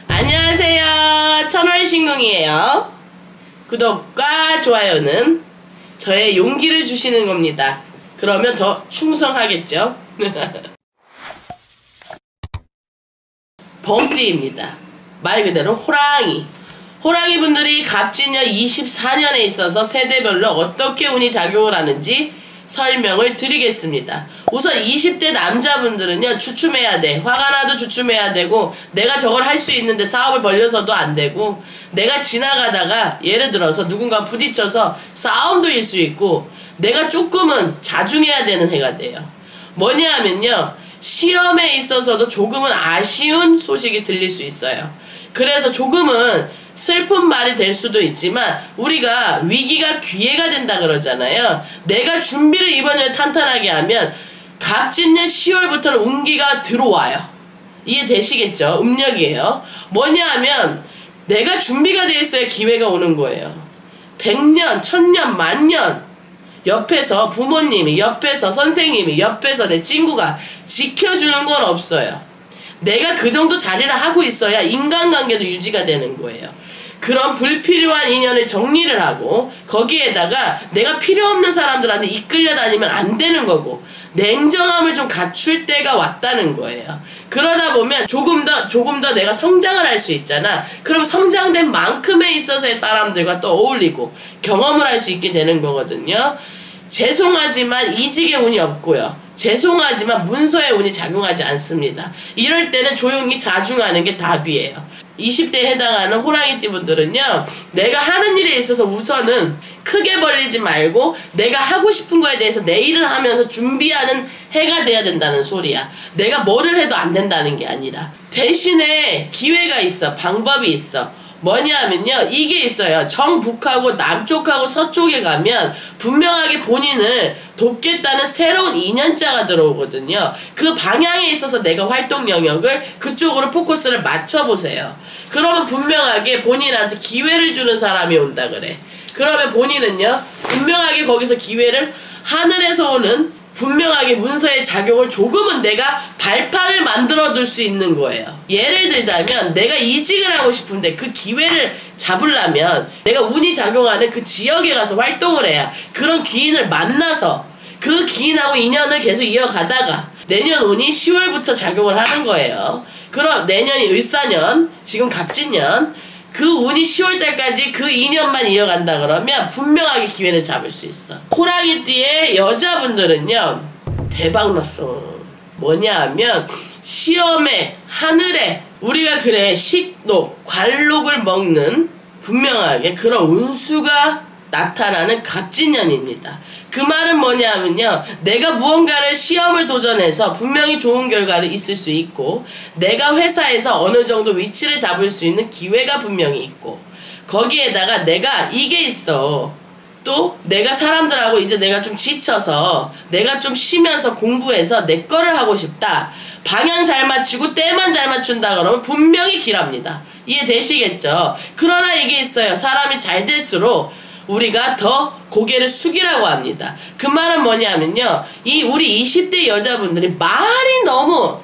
안녕하세요, 천월신궁이에요. 구독과 좋아요는 저의 용기를 주시는 겁니다. 그러면 더 충성하겠죠? 범띠입니다. 말 그대로 호랑이. 호랑이 분들이 갑진년 24년에 있어서 세대별로 어떻게 운이 작용을 하는지 설명을 드리겠습니다. 우선 20대 남자분들은요, 주춤해야 돼. 화가 나도 주춤해야 되고, 내가 저걸 할 수 있는데 사업을 벌려서도 안 되고, 내가 지나가다가 예를 들어서 누군가 부딪혀서 싸움도 일 수 있고, 내가 조금은 자중해야 되는 해가 돼요. 뭐냐 하면요, 시험에 있어서도 조금은 아쉬운 소식이 들릴 수 있어요. 그래서 조금은 슬픈 말이 될 수도 있지만 우리가 위기가 기회가 된다 그러잖아요. 내가 준비를 이번에 탄탄하게 하면 갑진년 10월부터는 운기가 들어와요. 이해되시겠죠? 음력이에요. 뭐냐 하면 내가 준비가 돼 있어야 기회가 오는 거예요. 100년, 1000년, 만년 옆에서 부모님이, 옆에서 선생님이, 옆에서 내 친구가 지켜주는 건 없어요. 내가 그 정도 자리를 하고 있어야 인간관계도 유지가 되는 거예요. 그런 불필요한 인연을 정리를 하고 거기에다가 내가 필요 없는 사람들한테 이끌려 다니면 안 되는 거고, 냉정함을 좀 갖출 때가 왔다는 거예요. 그러다 보면 조금 더 내가 성장을 할 수 있잖아. 그럼 성장된 만큼에 있어서의 사람들과 또 어울리고 경험을 할 수 있게 되는 거거든요. 죄송하지만 이직의 운이 없고요, 죄송하지만 문서의 운이 작용하지 않습니다. 이럴 때는 조용히 자중하는 게 답이에요. 20대에 해당하는 호랑이띠 분들은요, 내가 하는 일에 있어서 우선은 크게 벌리지 말고 내가 하고 싶은 거에 대해서 내 일을 하면서 준비하는 해가 돼야 된다는 소리야. 내가 뭐를 해도 안 된다는 게 아니라 대신에 기회가 있어, 방법이 있어. 뭐냐 하면요, 이게 있어요. 정북하고 남쪽하고 서쪽에 가면 분명하게 본인을 돕겠다는 새로운 인연자가 들어오거든요. 그 방향에 있어서 내가 활동 영역을 그쪽으로 포커스를 맞춰보세요. 그러면 분명하게 본인한테 기회를 주는 사람이 온다 그래. 그러면 본인은요, 분명하게 거기서 기회를, 하늘에서 오는 분명하게 문서의 작용을 조금은 내가 발판을 만들어 둘 수 있는 거예요. 예를 들자면 내가 이직을 하고 싶은데 그 기회를 잡으려면 내가 운이 작용하는 그 지역에 가서 활동을 해야, 그런 귀인을 만나서 그 귀인하고 인연을 계속 이어가다가 내년 운이 10월부터 작용을 하는 거예요. 그럼 내년이 을사년, 지금 갑진년, 그 운이 10월달까지 그 인연만 이어간다 그러면 분명하게 기회는 잡을 수 있어. 호랑이띠의 여자분들은요, 대박났어. 뭐냐 하면 시험에, 하늘에 우리가 그래 식록, 관록을 먹는 분명하게 그런 운수가 나타나는 갑진년입니다. 그 말은 뭐냐 하면요, 내가 무언가를 시험을 도전해서 분명히 좋은 결과를 있을 수 있고, 내가 회사에서 어느 정도 위치를 잡을 수 있는 기회가 분명히 있고, 거기에다가 내가 이게 있어. 또 내가 사람들하고 이제 내가 좀 지쳐서 내가 좀 쉬면서 공부해서 내 거를 하고 싶다. 방향 잘 맞추고 때만 잘 맞춘다 그러면 분명히 길합니다. 이해되시겠죠? 그러나 이게 있어요. 사람이 잘 될수록 우리가 더 고개를 숙이라고 합니다. 그 말은 뭐냐면요, 이 우리 20대 여자분들이 말이 너무,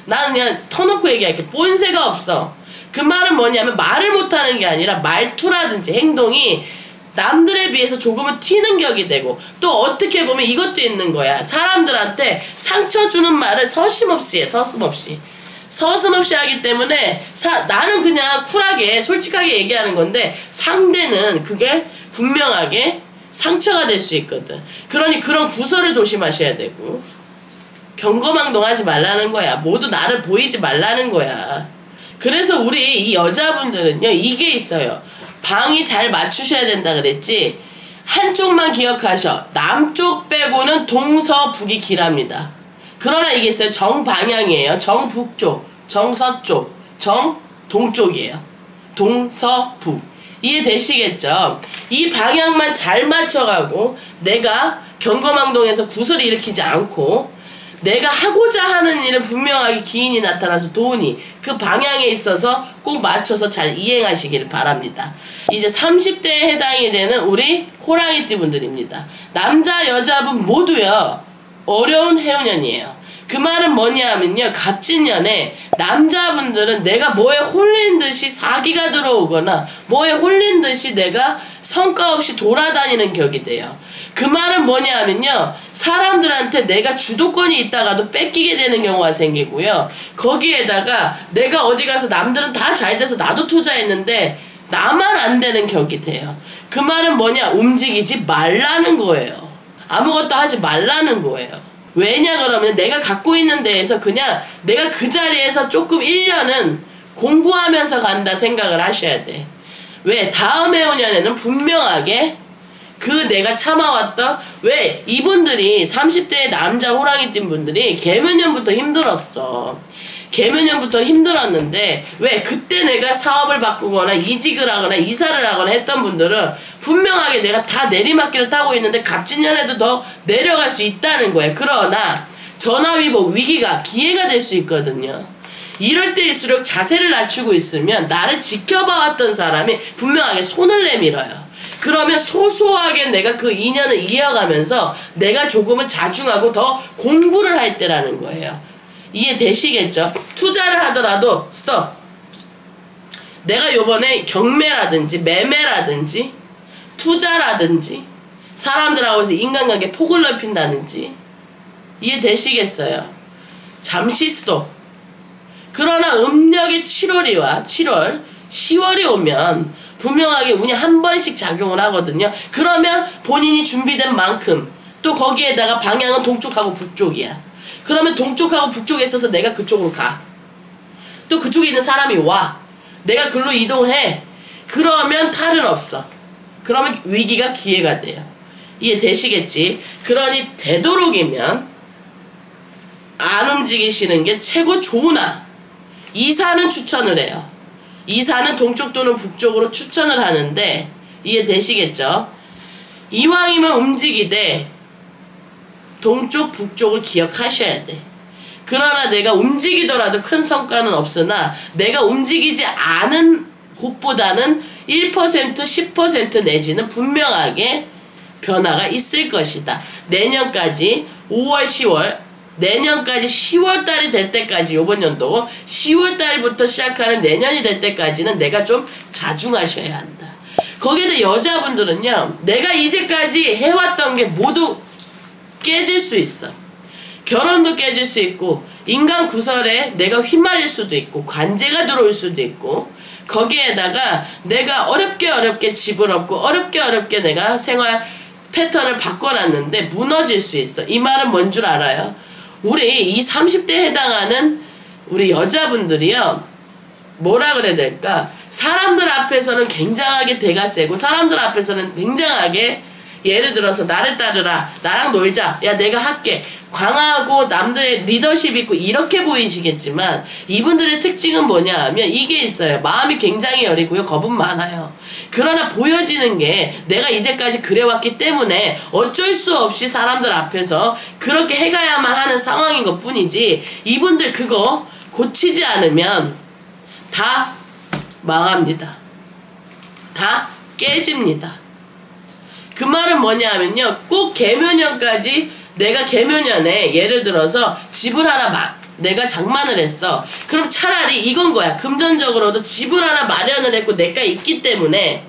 나는 그냥 터놓고 얘기할게, 본새가 없어. 그 말은 뭐냐면 말을 못하는 게 아니라 말투라든지 행동이 남들에 비해서 조금은 튀는 격이 되고, 또 어떻게 보면 이것도 있는 거야. 사람들한테 상처 주는 말을 서슴없이 해. 서슴없이 하기 때문에 나는 그냥 쿨하게 솔직하게 얘기하는 건데 상대는 그게 분명하게 상처가 될 수 있거든. 그러니 그런 구설을 조심하셔야 되고, 경거망동하지 말라는 거야. 모두 나를 보이지 말라는 거야. 그래서 우리 이 여자분들은요, 이게 있어요. 방이 잘 맞추셔야 된다 그랬지. 한쪽만 기억하셔. 남쪽 빼고는 동서북이 길합니다. 그러나 이게 있어요. 정방향이에요. 정북쪽, 정서쪽, 정동쪽이에요. 동서북. 이해되시겠죠? 이 방향만 잘 맞춰가고 내가 경거망동해서 구설을 일으키지 않고 내가 하고자 하는 일은 분명하게 기인이 나타나서 돈이 그 방향에 있어서 꼭 맞춰서 잘 이행하시기를 바랍니다. 이제 30대에 해당이 되는 우리 호랑이띠 분들입니다. 남자 여자분 모두요 어려운 해운년이에요. 그 말은 뭐냐 하면요, 갑진년에 남자분들은 내가 뭐에 홀린 듯이 사기가 들어오거나 뭐에 홀린 듯이 내가 성과 없이 돌아다니는 격이 돼요. 그 말은 뭐냐 하면요, 사람들한테 내가 주도권이 있다가도 뺏기게 되는 경우가 생기고요, 거기에다가 내가 어디 가서 남들은 다 잘 돼서 나도 투자했는데 나만 안 되는 격이 돼요. 그 말은 뭐냐, 움직이지 말라는 거예요. 아무것도 하지 말라는 거예요. 왜냐 그러면 내가 갖고 있는 데에서 그냥 내가 그 자리에서 조금 1년은 공부하면서 간다 생각을 하셔야 돼. 왜? 다음 해운년에는 분명하게 그 내가 참아왔던, 왜 이분들이 30대의 남자 호랑이띠 분들이 개묘년부터 힘들었어. 개묘년부터 힘들었는데 왜? 그때 내가 사업을 바꾸거나 이직을 하거나 이사를 하거나 했던 분들은 분명하게 내가 다 내리막길을 타고 있는데 갑진년에도 더 내려갈 수 있다는 거예요. 그러나 전화위복 위기가 기회가 될 수 있거든요. 이럴 때일수록 자세를 낮추고 있으면 나를 지켜봐왔던 사람이 분명하게 손을 내밀어요. 그러면 소소하게 내가 그 인연을 이어가면서 내가 조금은 자중하고 더 공부를 할 때라는 거예요. 이해되시겠죠? 투자를 하더라도 스톱. 내가 요번에 경매라든지 매매라든지 투자라든지 사람들하고 인간관계 폭을 넓힌다든지 이해되시겠어요? 잠시 스톱. 그러나 음력의 7월이 10월이 오면 분명하게 운이 한 번씩 작용을 하거든요. 그러면 본인이 준비된 만큼 또 거기에다가 방향은 동쪽하고 북쪽이야. 그러면 동쪽하고 북쪽에 있어서 내가 그쪽으로 가. 또 그쪽에 있는 사람이 와. 내가 글로 이동을 해. 그러면 탈은 없어. 그러면 위기가 기회가 돼요. 이해되시겠지? 그러니 되도록이면 안 움직이시는 게 최고 좋으나 이사는 추천을 해요. 이사는 동쪽 또는 북쪽으로 추천을 하는데 이해되시겠죠? 이왕이면 움직이되 동쪽 북쪽을 기억하셔야 돼. 그러나 내가 움직이더라도 큰 성과는 없으나 내가 움직이지 않은 곳보다는 1% 10% 내지는 분명하게 변화가 있을 것이다. 내년까지 5월 10월 내년까지 10월달이 될 때까지, 요번 연도 10월달부터 시작하는 내년이 될 때까지는 내가 좀 자중하셔야 한다. 거기에다 여자분들은요, 내가 이제까지 해왔던 게 모두 깨질 수 있어. 결혼도 깨질 수 있고 인간 구설에 내가 휘말릴 수도 있고 관제가 들어올 수도 있고 거기에다가 내가 어렵게 집을 얻고 어렵게 내가 생활 패턴을 바꿔놨는데 무너질 수 있어. 이 말은 뭔 줄 알아요? 우리 이 30대에 해당하는 우리 여자분들이요, 뭐라 그래야 될까? 사람들 앞에서는 굉장하게 대가 세고 사람들 앞에서는 굉장하게, 예를 들어서 나를 따르라, 나랑 놀자, 야 내가 할게, 광하고 남들의 리더십 있고 이렇게 보이시겠지만 이분들의 특징은 뭐냐 하면 이게 있어요. 마음이 굉장히 여리고요, 겁은 많아요. 그러나 보여지는 게 내가 이제까지 그래왔기 때문에 어쩔 수 없이 사람들 앞에서 그렇게 해가야만 하는 상황인 것 뿐이지, 이분들 그거 고치지 않으면 다 망합니다. 다 깨집니다. 그 말은 뭐냐 하면요, 꼭 개묘년까지 내가 개묘년에 예를 들어서 집을 하나 내가 장만을 했어. 그럼 차라리 이건 거야. 금전적으로도 집을 하나 마련을 했고 내가 있기 때문에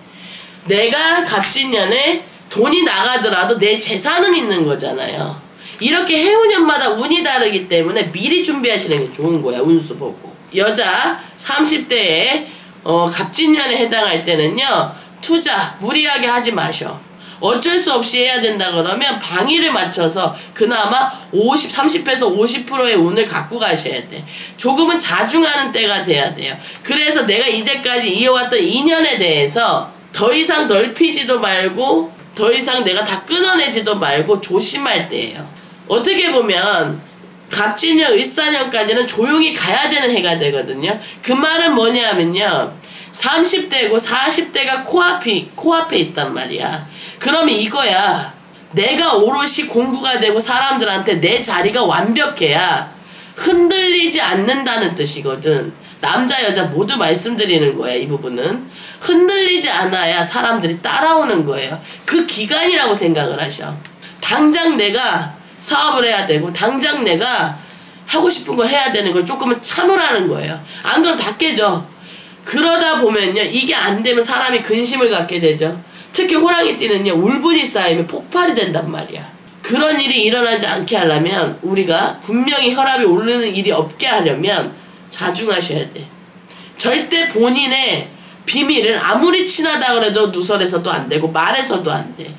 내가 갑진년에 돈이 나가더라도 내 재산은 있는 거잖아요. 이렇게 해운년마다 운이 다르기 때문에 미리 준비하시는 게 좋은 거야. 운수 보고. 여자 30대에 갑진년에 해당할 때는요, 투자 무리하게 하지 마셔. 어쩔 수 없이 해야 된다 그러면 방위를 맞춰서 그나마 30에서 50%의 운을 갖고 가셔야 돼. 조금은 자중하는 때가 돼야 돼요. 그래서 내가 이제까지 이어왔던 인연에 대해서 더 이상 넓히지도 말고 더 이상 내가 다 끊어내지도 말고 조심할 때예요. 어떻게 보면 갑진년, 을사년까지는 조용히 가야 되는 해가 되거든요. 그 말은 뭐냐면요, 30대고 40대가 코앞에 있단 말이야. 그러면 이거야. 내가 오롯이 공부가 되고 사람들한테 내 자리가 완벽해야 흔들리지 않는다는 뜻이거든. 남자 여자 모두 말씀드리는 거야. 이 부분은 흔들리지 않아야 사람들이 따라오는 거예요. 그 기간이라고 생각을 하셔. 당장 내가 사업을 해야 되고 당장 내가 하고 싶은 걸 해야 되는 걸 조금은 참으라는 거예요. 안 그러면 다 깨져. 그러다 보면요, 이게 안 되면 사람이 근심을 갖게 되죠. 특히 호랑이띠는요, 울분이 쌓이면 폭발이 된단 말이야. 그런 일이 일어나지 않게 하려면, 우리가 분명히 혈압이 오르는 일이 없게 하려면 자중하셔야 돼. 절대 본인의 비밀을 아무리 친하다 그래도 누설해서도 안 되고 말해서도 안 돼.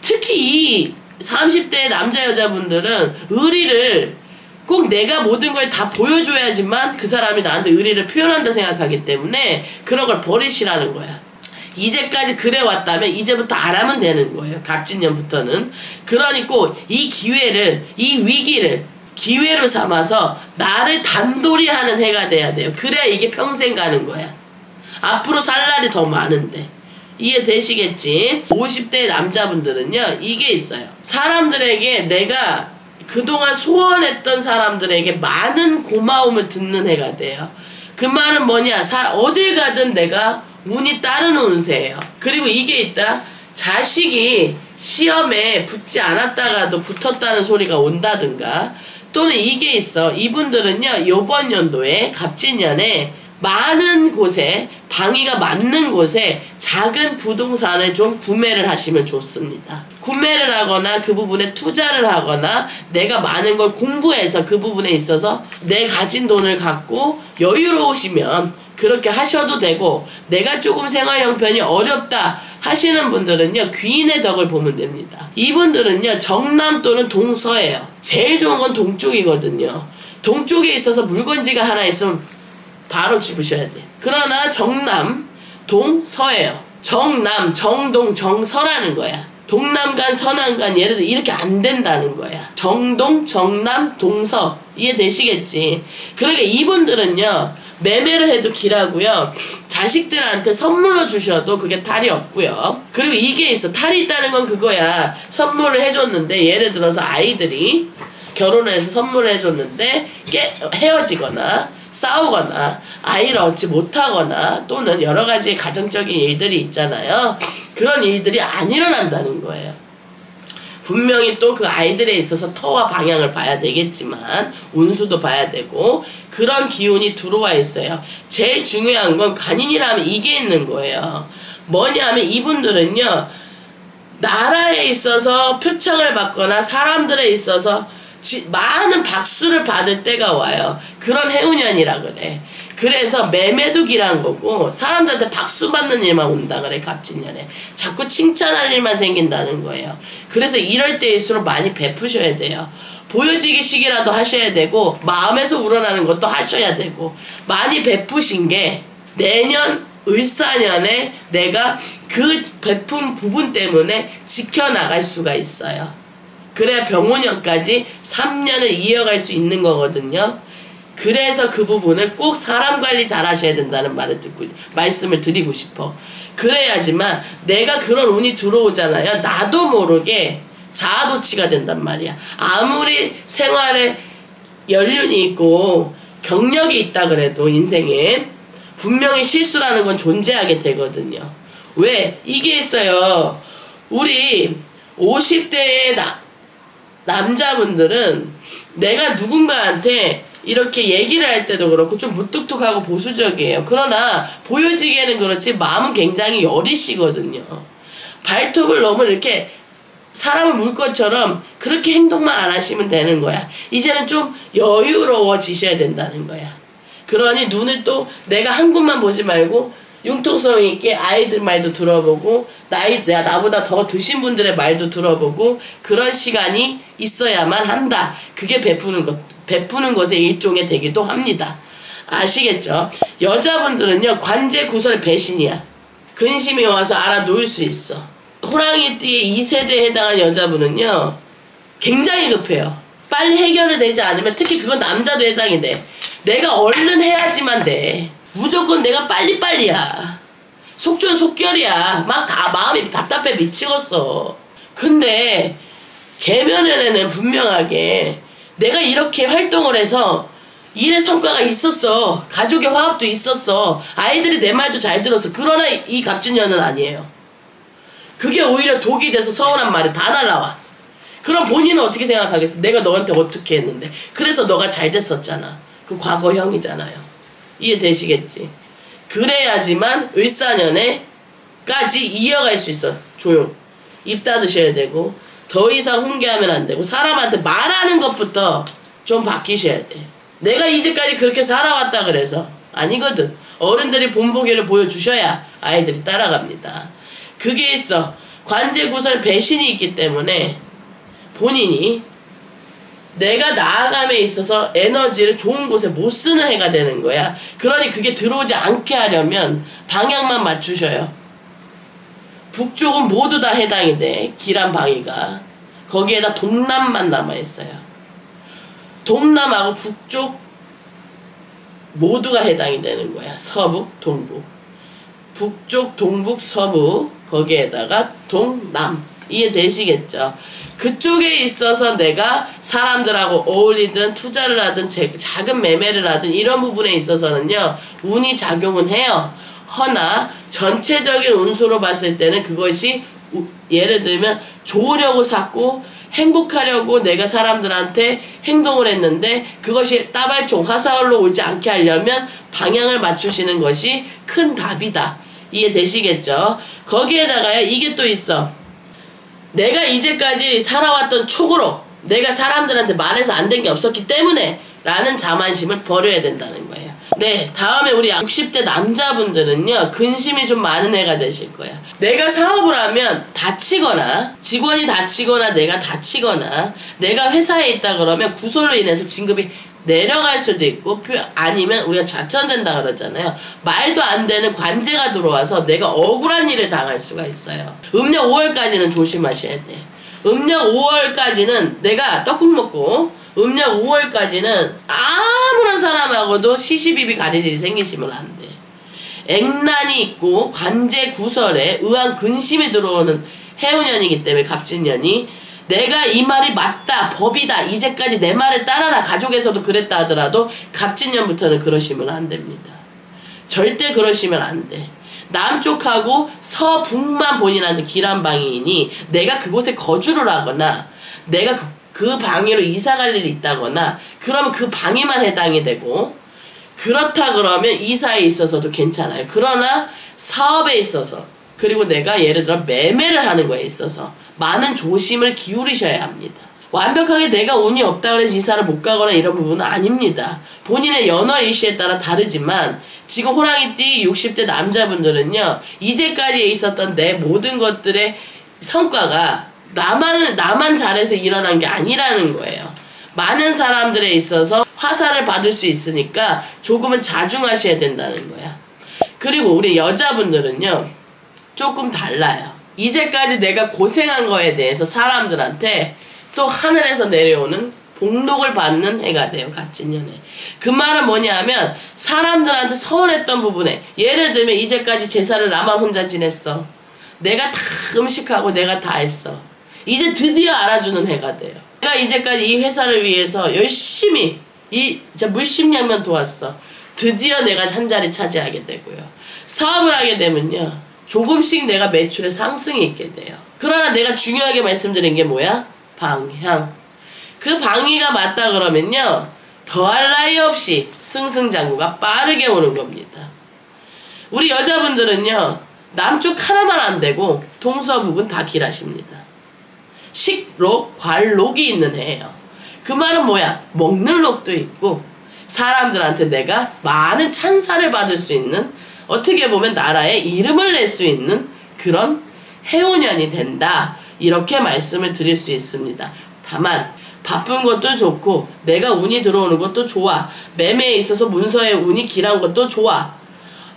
특히 이 30대 남자 여자분들은 의리를 꼭 내가 모든 걸 다 보여줘야지만 그 사람이 나한테 의리를 표현한다 생각하기 때문에 그런 걸 버리시라는 거야. 이제까지 그래왔다면 이제부터 안 하면 되는 거예요. 갑진년부터는. 그러니까 이 기회를, 이 위기를 기회로 삼아서 나를 단돌이 하는 해가 돼야 돼요. 그래야 이게 평생 가는 거야. 앞으로 살 날이 더 많은데. 이해되시겠지? 50대 남자분들은요, 이게 있어요. 사람들에게 내가 그동안 소원했던 사람들에게 많은 고마움을 듣는 해가 돼요. 그 말은 뭐냐? 어딜 가든 내가 운이 따르는 운세예요. 그리고 이게 있다. 자식이 시험에 붙지 않았다가도 붙었다는 소리가 온다든가, 또는 이게 있어. 이분들은요, 요번 연도에 갑진년에 많은 곳에, 방위가 맞는 곳에 작은 부동산을 좀 구매를 하시면 좋습니다. 구매를 하거나 그 부분에 투자를 하거나 내가 많은 걸 공부해서 그 부분에 있어서 내 가진 돈을 갖고 여유로우시면 그렇게 하셔도 되고, 내가 조금 생활 형편이 어렵다 하시는 분들은요, 귀인의 덕을 보면 됩니다. 이분들은요, 정남 또는 동서예요. 제일 좋은 건 동쪽이거든요. 동쪽에 있어서 물건지가 하나 있으면 바로 집으셔야 돼. 그러나 정남, 동서예요. 정남, 정동, 정서라는 거야. 동남간, 서남간, 예를 들어 이렇게 안 된다는 거야. 정동, 정남, 동서. 이해되시겠지? 그러니까 이분들은요, 매매를 해도 길하고요, 자식들한테 선물로 주셔도 그게 탈이 없고요. 그리고 이게 있어. 탈이 있다는 건 그거야. 선물을 해줬는데, 예를 들어서 아이들이 결혼을 해서 선물을 해줬는데 헤어지거나 싸우거나 아이를 얻지 못하거나 또는 여러 가지 가정적인 일들이 있잖아요. 그런 일들이 안 일어난다는 거예요. 분명히 또 그 아이들에 있어서 터와 방향을 봐야 되겠지만 운수도 봐야 되고 그런 기운이 들어와 있어요. 제일 중요한 건 간인이라면 이게 있는 거예요. 뭐냐면 이분들은요, 나라에 있어서 표창을 받거나 사람들에 있어서 많은 박수를 받을 때가 와요. 그런 해운년이라 그래. 그래서 매매도 길한 거고 사람들한테 박수 받는 일만 온다 그래. 갑진년에 자꾸 칭찬할 일만 생긴다는 거예요. 그래서 이럴 때일수록 많이 베푸셔야 돼요. 보여지기식이라도 하셔야 되고 마음에서 우러나는 것도 하셔야 되고, 많이 베푸신 게 내년 을사년에 내가 그 베푼 부분 때문에 지켜나갈 수가 있어요. 그래야 병원년까지 3년을 이어갈 수 있는 거거든요. 그래서 그 부분을 꼭 사람 관리 잘 하셔야 된다는 말씀을 드리고 싶어. 그래야지만 내가 그런 운이 들어오잖아요. 나도 모르게 자아도취가 된단 말이야. 아무리 생활에 연륜이 있고 경력이 있다 그래도 인생에 분명히 실수라는 건 존재하게 되거든요. 왜? 이게 있어요. 우리 50대의 남자분들은 내가 누군가한테 이렇게 얘기를 할 때도 그렇고 좀 무뚝뚝하고 보수적이에요. 그러나 보여지기에는 그렇지 마음은 굉장히 여리시거든요. 발톱을 너무 이렇게 사람을 물 것처럼 그렇게 행동만 안 하시면 되는 거야. 이제는 좀 여유로워지셔야 된다는 거야. 그러니 눈을 또 내가 한 곳만 보지 말고 융통성 있게 아이들 말도 들어보고 나보다 더 드신 분들의 말도 들어보고 그런 시간이 있어야만 한다. 그게 베푸는 것의 일종의 되기도 합니다. 아시겠죠? 여자분들은요, 관제 구설 배신이야. 근심이 와서 알아놓을 수 있어. 호랑이띠의 2세대에 해당한 여자분은요, 굉장히 급해요. 빨리 해결이 되지 않으면, 특히 그건 남자도 해당이 돼. 내가 얼른 해야지만 돼. 무조건 내가 빨리빨리야. 속전속결이야. 막 다 마음이 답답해 미치겠어. 근데 계면에는 분명하게 내가 이렇게 활동을 해서 일의 성과가 있었어. 가족의 화합도 있었어. 아이들이 내 말도 잘 들었어. 그러나 이 갑진년은 아니에요. 그게 오히려 독이 돼서 서운한 말이 다 날라와. 그럼 본인은 어떻게 생각하겠어? 내가 너한테 어떻게 했는데. 그래서 너가 잘 됐었잖아. 그 과거형이잖아요. 이해되시겠지? 그래야지만 을사년에까지 이어갈 수 있어. 조용. 입 닫으셔야 되고 더 이상 훈계하면 안 되고 사람한테 말하는 것부터 좀 바뀌셔야 돼. 내가 이제까지 그렇게 살아왔다 그래서 아니거든. 어른들이 본보기를 보여주셔야 아이들이 따라갑니다. 그게 있어. 관제구설 배신이 있기 때문에 본인이 내가 나아감에 있어서 에너지를 좋은 곳에 못 쓰는 해가 되는 거야. 그러니 그게 들어오지 않게 하려면 방향만 맞추셔요. 북쪽은 모두 다 해당이 돼. 기란 방위가. 거기에다 동남만 남아있어요. 동남하고 북쪽 모두가 해당이 되는 거야. 서북, 동북. 북쪽, 동북, 서북. 거기에다가 동남. 이해되시겠죠? 그쪽에 있어서 내가 사람들하고 어울리든 투자를 하든 작은 매매를 하든 이런 부분에 있어서는요. 운이 작용은 해요. 허나 전체적인 운수로 봤을 때는 그것이 예를 들면 좋으려고 샀고 행복하려고 내가 사람들한테 행동을 했는데 그것이 따발총 화사월로 오지 않게 하려면 방향을 맞추시는 것이 큰 답이다. 이해되시겠죠? 거기에다가요 이게 또 있어. 내가 이제까지 살아왔던 촉으로 내가 사람들한테 말해서 안 된 게 없었기 때문에 라는 자만심을 버려야 된다는 거예요. 네, 다음에 우리 60대 남자분들은요 근심이 좀 많은 애가 되실 거야. 내가 사업을 하면 다치거나 직원이 다치거나 내가 다치거나 내가 회사에 있다 그러면 구설로 인해서 진급이 내려갈 수도 있고 아니면 우리가 좌천된다 그러잖아요. 말도 안 되는 관제가 들어와서 내가 억울한 일을 당할 수가 있어요. 음력 5월까지는 조심하셔야 돼. 음력 5월까지는 내가 떡국 먹고 음력 5월까지는 아무런 사람하고도 시시비비 가릴 일이 생기시면 안 돼. 액난이 있고 관제 구설에 의한 근심이 들어오는 해운년이기 때문에 갑진년이 내가 이 말이 맞다 법이다 이제까지 내 말을 따라라 가족에서도 그랬다 하더라도 갑진년부터는 그러시면 안 됩니다. 절대 그러시면 안 돼. 남쪽하고 서북만 본인한테 기란방위이니 내가 그곳에 거주를 하거나 내가 그 방위로 이사갈 일이 있다거나 그러면 그 방위만 해당이 되고 그렇다 그러면 이사에 있어서도 괜찮아요. 그러나 사업에 있어서 그리고 내가 예를 들어 매매를 하는 거에 있어서 많은 조심을 기울이셔야 합니다. 완벽하게 내가 운이 없다 그래서 이사를 못 가거나 이런 부분은 아닙니다. 본인의 연월일시에 따라 다르지만 지금 호랑이띠 60대 남자분들은요. 이제까지 있었던 내 모든 것들의 성과가 나만 잘해서 일어난 게 아니라는 거예요. 많은 사람들에 있어서 화살을 받을 수 있으니까 조금은 자중하셔야 된다는 거야. 그리고 우리 여자분들은요. 조금 달라요. 이제까지 내가 고생한 거에 대해서 사람들한테 또 하늘에서 내려오는 복록을 받는 해가 돼요. 갑진년에. 그 말은 뭐냐 하면 사람들한테 서운했던 부분에 예를 들면 이제까지 제사를 나만 혼자 지냈어. 내가 다 음식하고 내가 다 했어. 이제 드디어 알아주는 해가 돼요. 내가 이제까지 이 회사를 위해서 열심히 물심양면 도왔어. 드디어 내가 한 자리 차지하게 되고요. 사업을 하게 되면요. 조금씩 내가 매출에 상승이 있게 돼요. 그러나 내가 중요하게 말씀드린 게 뭐야? 방향. 그 방위가 맞다 그러면요. 더할 나위 없이 승승장구가 빠르게 오는 겁니다. 우리 여자분들은요. 남쪽 하나만 안 되고 동서북은 다 길하십니다. 식록, 관록이 있는 해예요. 그 말은 뭐야? 먹는 록도 있고 사람들한테 내가 많은 찬사를 받을 수 있는 어떻게 보면 나라의 이름을 낼 수 있는 그런 해운년이 된다. 이렇게 말씀을 드릴 수 있습니다. 다만 바쁜 것도 좋고 내가 운이 들어오는 것도 좋아. 매매에 있어서 문서의 운이 길한 것도 좋아.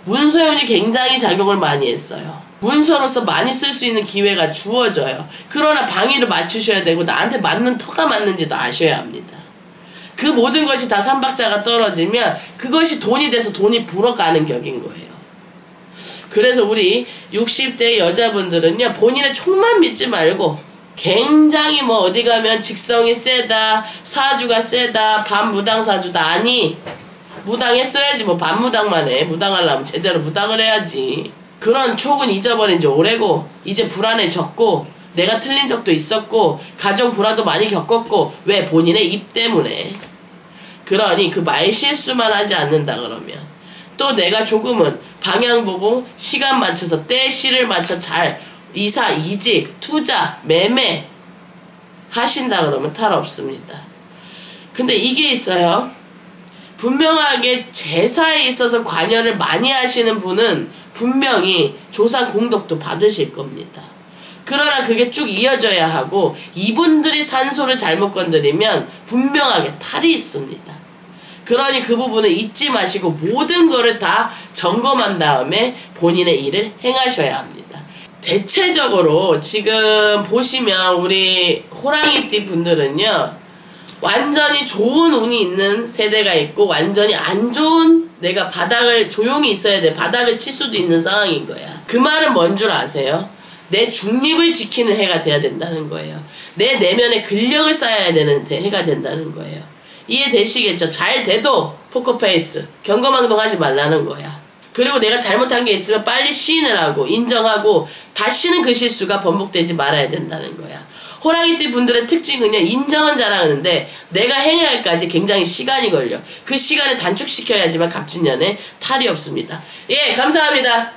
문서의 운이 굉장히 작용을 많이 했어요. 문서로서 많이 쓸 수 있는 기회가 주어져요. 그러나 방위를 맞추셔야 되고 나한테 맞는 터가 맞는지도 아셔야 합니다. 그 모든 것이 다 삼박자가 떨어지면 그것이 돈이 돼서 돈이 불어가는 격인 거예요. 그래서 우리 60대 여자분들은요. 본인의 촉만 믿지 말고 굉장히 뭐 어디 가면 직성이 세다, 사주가 세다, 반무당사주다. 아니, 무당했어야지. 뭐 반무당만 해. 무당하려면 제대로 무당을 해야지. 그런 촉은 잊어버린 지 오래고, 이제 불안해졌고, 내가 틀린 적도 있었고, 가정 불화도 많이 겪었고. 왜? 본인의 입 때문에. 그러니 그 말실수만 하지 않는다 그러면, 또 내가 조금은 방향 보고 시간 맞춰서 때 시를 맞춰 잘 이사, 이직, 투자, 매매 하신다 그러면 탈 없습니다. 근데 이게 있어요. 분명하게 제사에 있어서 관여를 많이 하시는 분은 분명히 조상 공덕도 받으실 겁니다. 그러나 그게 쭉 이어져야 하고, 이분들이 산소를 잘못 건드리면 분명하게 탈이 있습니다. 그러니 그 부분을 잊지 마시고 모든 거를 다 점검한 다음에 본인의 일을 행하셔야 합니다. 대체적으로 지금 보시면 우리 호랑이띠 분들은요, 완전히 좋은 운이 있는 세대가 있고, 완전히 안 좋은, 내가 바닥을 조용히 있어야 돼, 바닥을 칠 수도 있는 상황인 거야. 그 말은 뭔 줄 아세요? 내 중립을 지키는 해가 돼야 된다는 거예요. 내 내면에 근력을 쌓아야 되는 해가 된다는 거예요. 이해되시겠죠? 잘 돼도 포커페이스, 경거망동하지 말라는 거야. 그리고 내가 잘못한 게 있으면 빨리 시인을 하고 인정하고 다시는 그 실수가 번복되지 말아야 된다는 거야. 호랑이띠 분들의 특징은요, 인정은 잘하는데 내가 행할까지 굉장히 시간이 걸려. 그 시간을 단축시켜야지만 갑진년에 탈이 없습니다. 예, 감사합니다.